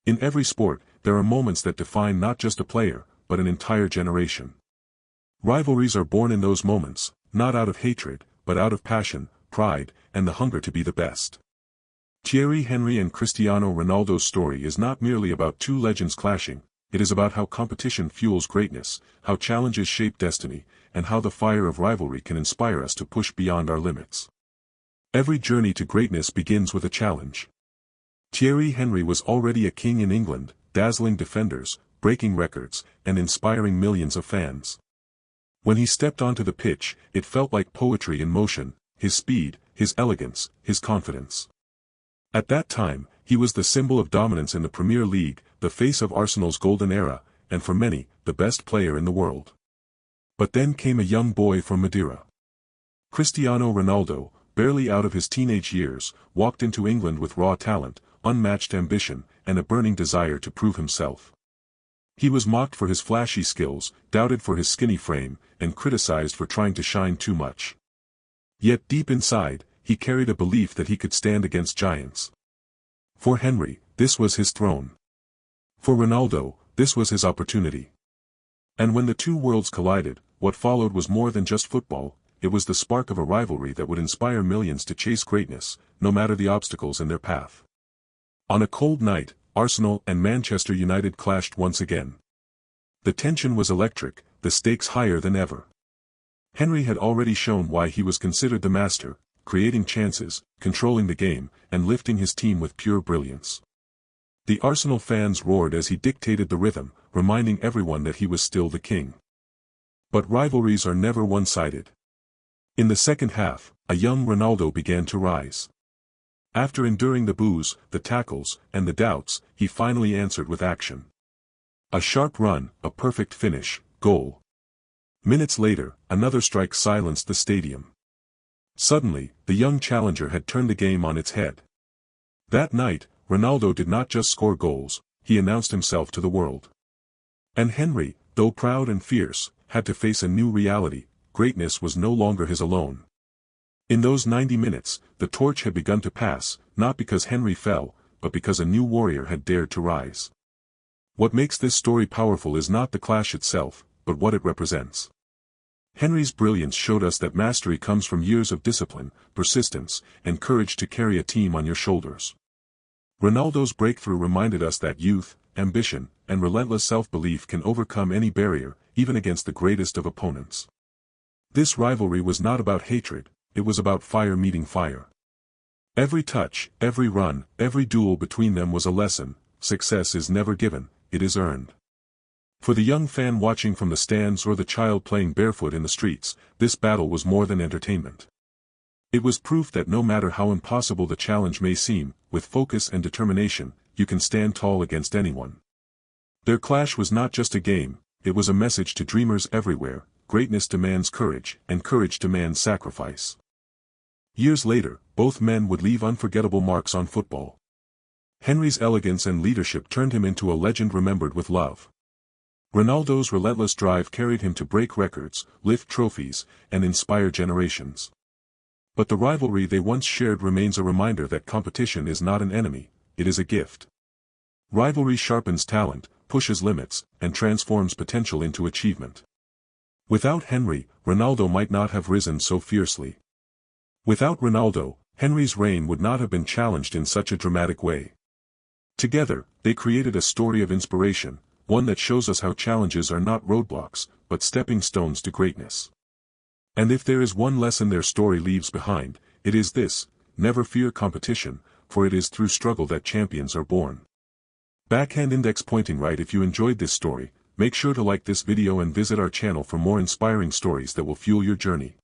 In every sport, there are moments that define not just a player, but an entire generation. Rivalries are born in those moments, not out of hatred, but out of passion, pride, and the hunger to be the best. Thierry Henry and Cristiano Ronaldo's story is not merely about two legends clashing, it is about how competition fuels greatness, how challenges shape destiny, and how the fire of rivalry can inspire us to push beyond our limits. Every journey to greatness begins with a challenge. Thierry Henry was already a king in England, dazzling defenders, breaking records, and inspiring millions of fans. When he stepped onto the pitch, it felt like poetry in motion, his speed, his elegance, his confidence. At that time, he was the symbol of dominance in the Premier League, the face of Arsenal's golden era, and for many, the best player in the world. But then came a young boy from Madeira. Cristiano Ronaldo, barely out of his teenage years, walked into England with raw talent, unmatched ambition, and a burning desire to prove himself. He was mocked for his flashy skills, doubted for his skinny frame, and criticized for trying to shine too much. Yet deep inside, he carried a belief that he could stand against giants. For Henry, this was his throne. For Ronaldo, this was his opportunity. And when the two worlds collided, what followed was more than just football, it was the spark of a rivalry that would inspire millions to chase greatness, no matter the obstacles in their path. On a cold night, Arsenal and Manchester United clashed once again. The tension was electric, the stakes higher than ever. Henry had already shown why he was considered the master, creating chances, controlling the game, and lifting his team with pure brilliance. The Arsenal fans roared as he dictated the rhythm, reminding everyone that he was still the king. But rivalries are never one-sided. In the second half, a young Ronaldo began to rise. After enduring the boos, the tackles, and the doubts, he finally answered with action. A sharp run, a perfect finish, goal. Minutes later, another strike silenced the stadium. Suddenly, the young challenger had turned the game on its head. That night, Ronaldo did not just score goals, he announced himself to the world. And Henry, though proud and fierce, had to face a new reality: greatness was no longer his alone. In those 90 minutes, the torch had begun to pass, not because Henry fell, but because a new warrior had dared to rise. What makes this story powerful is not the clash itself, but what it represents. Henry's brilliance showed us that mastery comes from years of discipline, persistence, and courage to carry a team on your shoulders. Ronaldo's breakthrough reminded us that youth, ambition, and relentless self-belief can overcome any barrier, even against the greatest of opponents. This rivalry was not about hatred, it was about fire meeting fire. Every touch, every run, every duel between them was a lesson: success is never given, it is earned. For the young fan watching from the stands or the child playing barefoot in the streets, this battle was more than entertainment. It was proof that no matter how impossible the challenge may seem, with focus and determination, you can stand tall against anyone. Their clash was not just a game, it was a message to dreamers everywhere: greatness demands courage, and courage demands sacrifice. Years later, both men would leave unforgettable marks on football. Henry's elegance and leadership turned him into a legend remembered with love. Ronaldo's relentless drive carried him to break records, lift trophies, and inspire generations. But the rivalry they once shared remains a reminder that competition is not an enemy, it is a gift. Rivalry sharpens talent, pushes limits, and transforms potential into achievement. Without Henry, Ronaldo might not have risen so fiercely. Without Ronaldo, Henry's reign would not have been challenged in such a dramatic way. Together, they created a story of inspiration, one that shows us how challenges are not roadblocks, but stepping stones to greatness. And if there is one lesson their story leaves behind, it is this: never fear competition, for it is through struggle that champions are born. Backhand index pointing right. If you enjoyed this story, make sure to like this video and visit our channel for more inspiring stories that will fuel your journey.